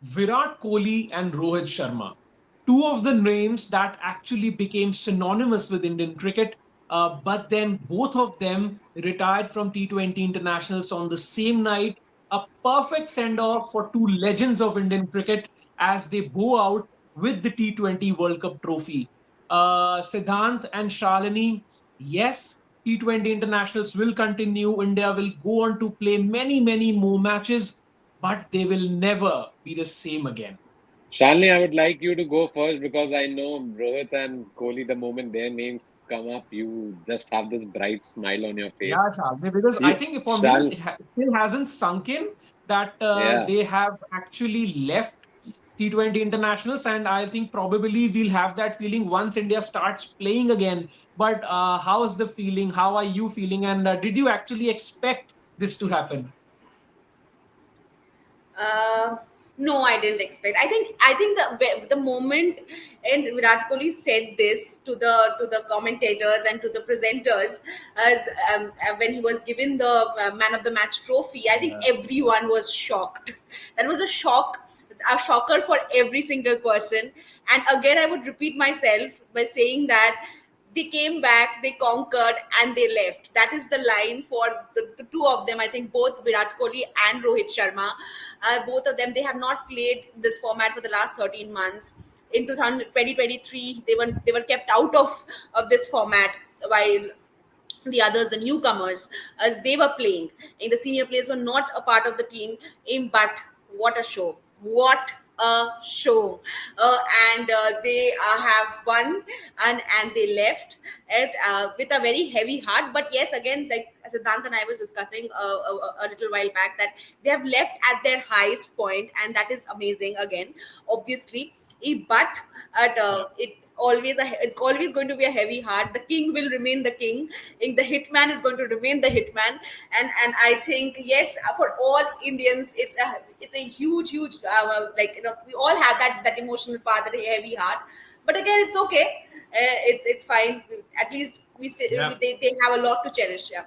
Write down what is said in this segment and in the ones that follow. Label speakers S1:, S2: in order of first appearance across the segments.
S1: Virat Kohli and Rohit Sharma, two of the names that actually became synonymous with Indian cricket. But then both of them retired from T20 internationals on the same night. A perfect send off for two legends of Indian cricket as they bow out with the T20 World Cup trophy. Siddhant and Shalini, yes, T20 internationals will continue. India will go on to play many, many more matches, but they will never be the same again.
S2: Shalini, I would like you to go first because I know Rohit and Kohli, the moment their names come up, you just have this bright smile on your
S1: Yeah,
S2: face.
S1: Shalini, because I
S2: You,
S1: think for me,
S2: Shal,
S1: it still hasn't sunk in that
S2: yeah.
S1: they have actually left T20 internationals, and I think probably we'll have that feeling once India starts playing again. But how's the feeling? How are you feeling? And did you actually expect this to happen?
S3: Uh, no, I didn't expect. I think the moment and Virat Kohli said this to the commentators and to the presenters as when he was given the man of the match trophy, I think
S1: Yeah.
S3: everyone was shocked. That was a shocker for every single person. And again, I would repeat myself by saying that they came back, they conquered, and they left. That is the line for the two of them. I think both Virat Kohli and Rohit Sharma, both of them, they have not played this format for the last 13 months. In 2023, they were kept out of this format while the others, the newcomers, as they were playing, and the senior players were not a part of the team. But what a show! What a show! And they have won, and they left it with a very heavy heart. But yes, again, like Siddhant and I was discussing a little while back, that they have left at their highest point, and that is amazing. Again, obviously, but it's always going to be a heavy heart. The king will remain the king, and the hitman is going to remain the hitman. And I think, yes, for all Indians, it's a huge like, we all have that emotional part, that heavy heart. But again, it's okay. It's fine. At least
S1: Yeah.
S3: they have a lot to cherish. Yeah.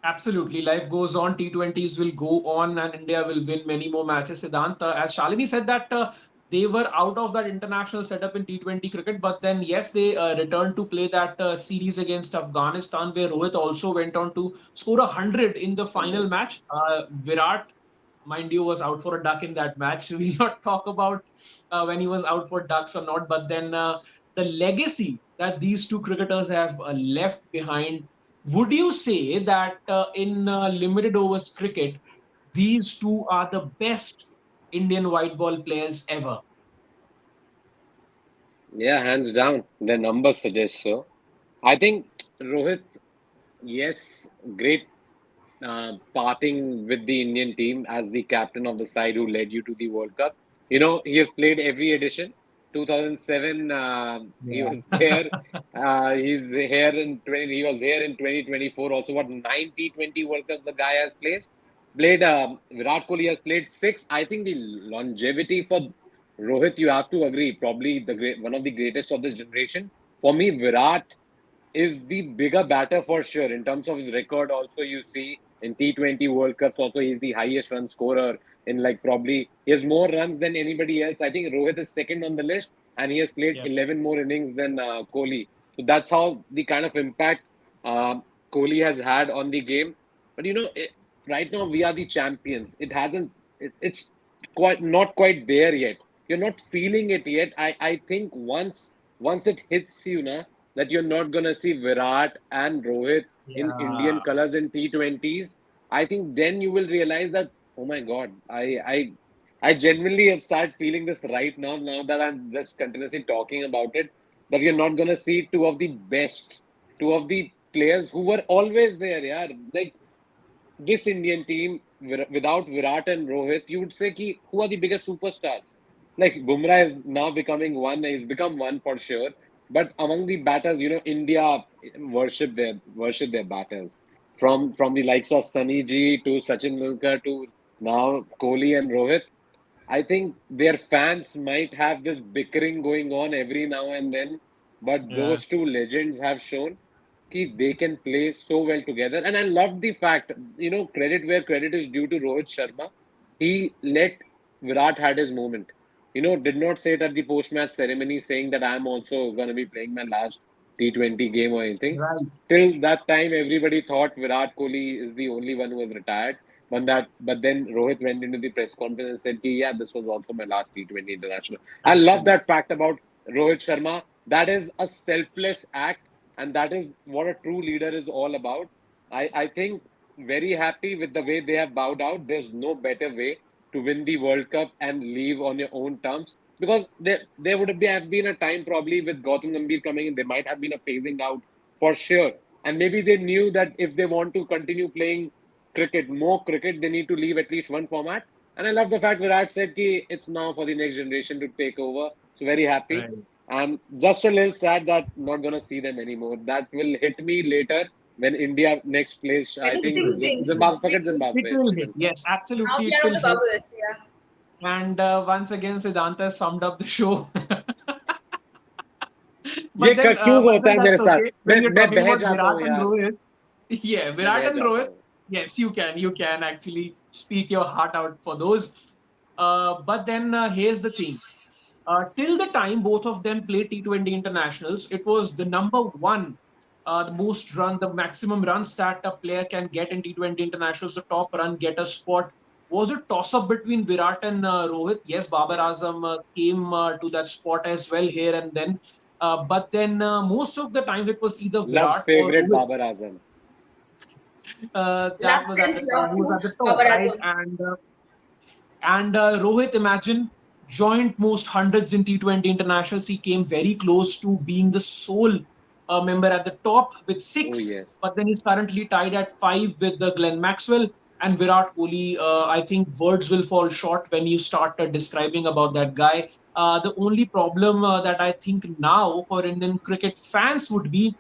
S1: Absolutely. Life goes on. T20s will go on and India will win many more matches. Siddhant, as Shalini said that they were out of that international setup in T20 cricket, but then, yes, they returned to play that series against Afghanistan, where Rohit also went on to score 100 in the final match. Virat, mind you, was out for a duck in that match. We'll not talk about when he was out for ducks or not, but then the legacy that these two cricketers have left behind, would you say that in limited overs cricket, these two are the best Indian white ball players ever?
S2: Yeah, hands down. The numbers suggest so. I think Rohit, yes, great parting with the Indian team as the captain of the side who led you to the World Cup. You know, he has played every edition. 2007, he
S1: Yeah.
S2: was there. He's here in 20. He was here in 2024. Also, what 90 20 World Cups the guy has played. Played. Virat Kohli has played six. I think the longevity for Rohit, you have to agree, probably the great one of the greatest of this generation. For me, Virat is the bigger batter for sure in terms of his record. Also, you see in T20 World Cups, also he's the highest run scorer in, like, probably he has more runs than anybody else. I think Rohit is second on the list, and he has played
S1: Yeah.
S2: 11 more innings than Kohli. So that's how the kind of impact Kohli has had on the game. But right now we are the champions. It hasn't. It's quite not quite there yet. You're not feeling it yet. I think once it hits you, na, that you're not going to see Virat and Rohit in Indian
S1: Yeah.
S2: colors in T20s, I think then you will realize that, oh my God, I genuinely have started feeling this right now, now that I'm just continuously talking about it, that you're not going to see two of the best, two of the players who were always there, yeah. Like this Indian team, without Virat and Rohit, you would say, ki, who are the biggest superstars? Like Bumrah is now becoming one, he's become one for sure. But among the batters, India worship their batters. From the likes of Sunny G to Sachin Tendulkar to now Kohli and Rohit. I think their fans might have this bickering going on every now and then, but
S1: Yeah.
S2: those two legends have shown that they can play so well together. And I love the fact, credit where credit is due to Rohit Sharma. He let Virat had his moment. Did not say it at the post-match ceremony saying that I'm also going to be playing my last T20 game or anything.
S1: Right.
S2: Till that time, everybody thought Virat Kohli is the only one who was retired. But then Rohit went into the press conference and said, "Yeah, this was also my last T20 international." I love
S1: Absolutely.
S2: that fact about Rohit Sharma. That is a selfless act, and that is what a true leader is all about. I think very happy with the way they have bowed out. There's no better way to win the World Cup and leave on your own terms. Because there would have been a time probably with Gautam Gambhir coming in, there might have been a phasing out for sure. And maybe they knew that if they want to continue playing more cricket, they need to leave at least one format. And I love the fact Virat said ki it's now for the next generation to take over. So very happy.
S1: Right.
S2: And just a little sad that not gonna see them anymore. That will hit me later when India next plays.
S3: When
S2: I
S3: it's
S2: think
S3: Sing Sing.
S2: Zimbabwe, forget
S1: It
S2: Zimbabwe.
S1: will
S2: It
S1: hit.
S2: will.
S1: Yes,
S3: Now
S1: absolutely,
S3: we
S1: it
S3: are on
S1: will
S3: the
S1: hit.
S3: bubble. Yeah.
S1: And once again, Siddhanta summed up the show.
S2: ये क्यों
S1: But
S2: होता
S1: then
S2: है मेरे
S1: that's
S2: साथ
S1: okay. When you're
S2: मैं
S1: talking
S2: बह
S1: about
S2: जाता
S1: Virat
S2: हूँ
S1: and
S2: यार
S1: Rohit, yeah,
S2: मैं
S1: Virat
S2: बह
S1: and
S2: जाता
S1: Rohit,
S2: हूँ
S1: yes, you can actually speak your heart out for those. But then here's the thing. Till the time both of them played T20 internationals, it was the number one, the maximum runs that a player can get in T20 internationals, the top run getter spot. Was a toss up between Virat and Rohit. Yes, Babar
S2: yeah
S1: Azam came to that spot as well here and then. But then most of the times it was either
S2: love's
S1: Virat or
S2: favorite
S1: Rohit
S2: Babar Azam
S3: Love
S1: that was
S3: sends love
S1: who was
S3: to
S1: at the top,
S3: Babar
S1: right?
S3: Azam.
S1: And Rohit, imagine, joint most hundreds in T20 internationals. He came very close to being the sole member at the top with
S2: oh
S1: six,
S2: yes
S1: but then he's currently tied at five with Glenn Maxwell and Virat Kohli. I think words will fall short when you start describing about that guy. The only problem that I think now for Indian cricket fans would be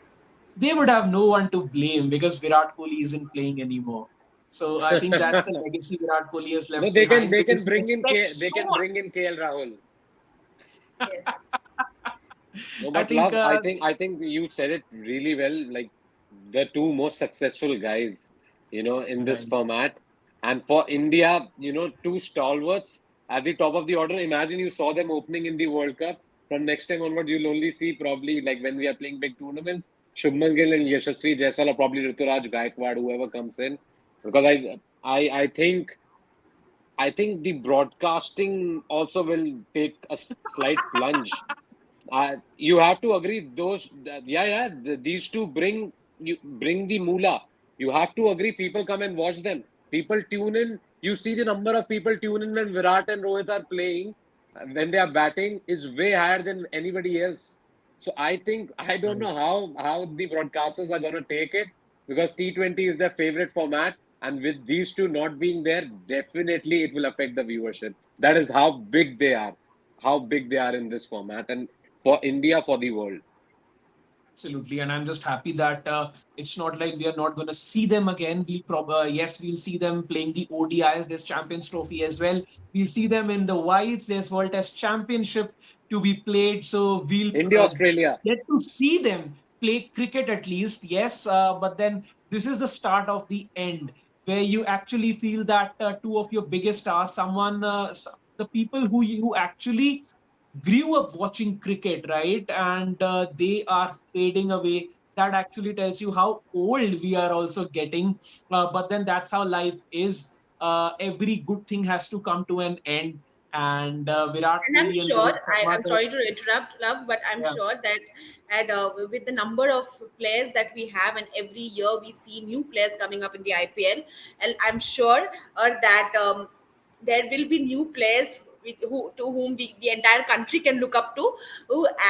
S1: they would have no one to blame because Virat Kohli isn't playing anymore. So I think that's the legacy Virat Kohli has
S2: no
S1: left
S2: they can
S1: behind
S2: they
S1: because
S2: can
S1: we
S2: bring in
S1: expect
S2: they
S1: so
S2: can
S1: much.
S2: bring in KL Rahul.
S3: Yes.
S2: No,
S1: I
S2: but
S1: think
S2: love, I think you said it really well. Like the two most successful guys, in this
S1: right.
S2: format, and for India, two stalwarts at the top of the order. Imagine you saw them opening in the World Cup. From next time onward, you'll only see probably like when we are playing big tournaments, Shubman Gill and Yashasvi Jaiswal or probably Rituraj Gaikwad, whoever comes in, because I think the broadcasting also will take a slight plunge. You have to agree. These two bring the moolah. You have to agree. People come and watch them. People tune in. You see the number of people tune in when Virat and Rohit are playing, when they are batting, is way higher than anybody else. So I don't
S1: Right.
S2: know how the broadcasters are going to take it because T20 is their favorite format, and with these two not being there, definitely it will affect the viewership. That is how big they are in this format, and for India, for the world.
S1: Absolutely, and I'm just happy that it's not like we are not going to see them again. Yes, we'll see them playing the ODIs. There's Champions Trophy as well. We'll see them in the whites. There's World Test Championship to be played. So we'll
S2: India, Australia.
S1: get to see them play cricket at least. Yes, but then this is the start of the end, where you actually feel that two of your biggest stars, the people who actually grew up watching cricket, right? And they are fading away. That actually tells you how old we are also getting. But then that's how life is. Every good thing has to come to an end. And Virat
S3: And I'm
S1: Kohli and
S3: sure,
S1: Rohit Sharma,
S3: I'm sorry to interrupt, love, but I'm
S1: yeah,
S3: sure that with the number of players that we have, and every year we see new players coming up in the IPL, and I'm sure that there will be new players to whom the entire country can look up to.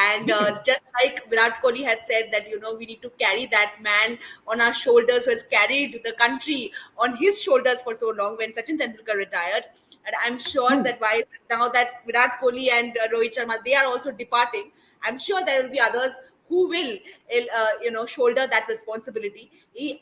S3: And just like Virat Kohli had said that, we need to carry that man on our shoulders who has carried the country on his shoulders for so long when Sachin Tendulkar retired. And I'm sure
S1: true.
S3: that while now that Virat Kohli and Rohit Sharma, they are also departing, I'm sure there will be others who will, shoulder that responsibility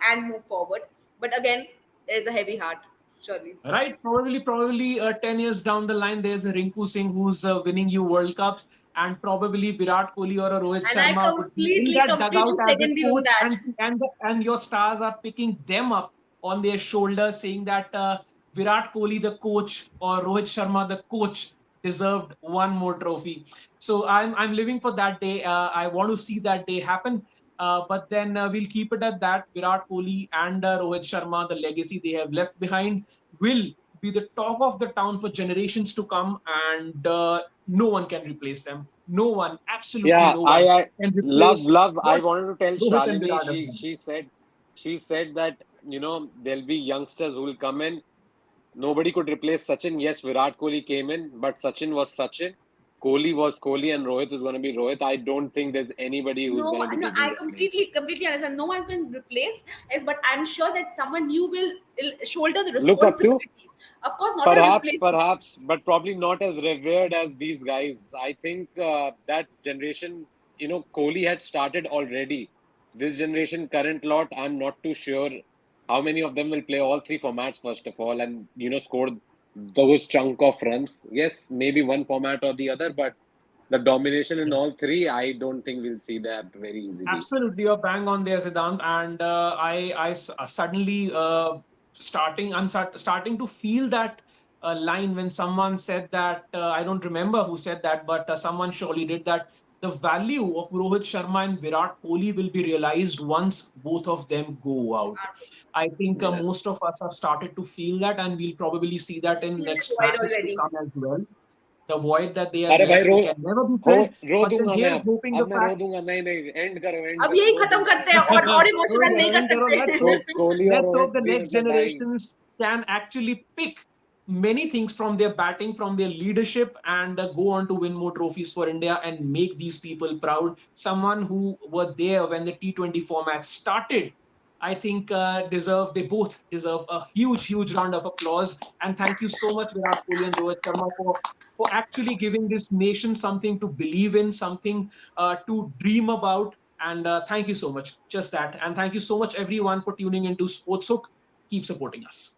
S3: and move forward. But again, there is a heavy heart, surely.
S1: Right, probably 10 years down the line, there's a Rinku Singh who's winning you World Cups, and probably Virat Kohli or a Rohit
S3: And I
S1: Sharma would be in that
S3: completely
S1: dugout as a
S3: second you in
S1: coach,
S3: that.
S1: and your stars are picking them up on their shoulders, saying that Virat Kohli, the coach, or Rohit Sharma, the coach, deserved one more trophy. So I'm living for that day. I want to see that day happen. But then we'll keep it at that. Virat Kohli and Rohit Sharma, the legacy they have left behind, will be the talk of the town for generations to come, and no one can replace them. No one, absolutely
S2: Yeah,
S1: no one,
S2: I
S1: can
S2: love
S1: replace
S2: love. I
S1: what
S2: wanted to tell
S1: Rohit and
S2: Shalini.
S1: Virat have
S2: She
S1: done.
S2: she said she said that there'll be youngsters who will come in. Nobody could replace Sachin. Yes, Virat Kohli came in, but Sachin was Sachin. Kohli was Kohli, and Rohit is going to be Rohit. I don't think there's anybody who's
S3: No,
S2: going to be
S3: no,
S2: taking
S3: I
S2: their place.
S3: completely understand. No one's been replaced, yes, but I'm sure that someone new will shoulder the
S2: Look up to.
S3: responsibility. Of course, not a
S2: Perhaps,
S3: replacement.
S2: perhaps, but probably not as revered as these guys. I think that generation, Kohli had started already. This generation, current lot, I'm not too sure how many of them will play all three formats, first of all, and, score those chunk of runs. Yes, maybe one format or the other, but the domination in all three, I don't think we'll see that very easily.
S1: Absolutely, you're bang on there, Siddhant. And suddenly starting to feel that line when someone said that. I don't remember who said that, but someone surely did that. The value of Rohit Sharma and Virat Kohli will be realized once both of them go out. I think
S2: Yeah.
S1: most of us have started to feel that, and we'll probably see that in
S3: Feel the
S1: next
S3: void
S1: matches to
S3: already.
S1: come as well. The void that they have
S2: अरे भाई
S1: left, they can never be
S2: हो
S1: filled.
S2: Row
S1: But then
S2: दूंगा मैं
S1: here's hoping the
S2: अब मैं रो
S1: fact.
S2: दूंगा नहीं नहीं एंड
S3: अब
S2: करो
S3: यही
S2: रो
S3: खत्म
S2: दूंगा
S3: करते हैं, और
S1: Don't
S3: इमोशनल नहीं
S1: get
S3: कर
S1: in, Carol.
S3: सकते।
S2: कोहली और
S1: Let's hope
S2: रोहित
S1: the
S2: भी
S1: next
S2: मतलब भाई
S1: generations can actually pick many things from their batting, from their leadership, and go on to win more trophies for India and make these people proud. Someone who were there when the T20 format started, I think they both deserve a huge, huge round of applause. And thank you so much, Virat Kohli and Rohit Sharma, for actually giving this nation something to believe in, something to dream about. And thank you so much. Just that. And thank you so much, everyone, for tuning into Sports Hook. Keep supporting us.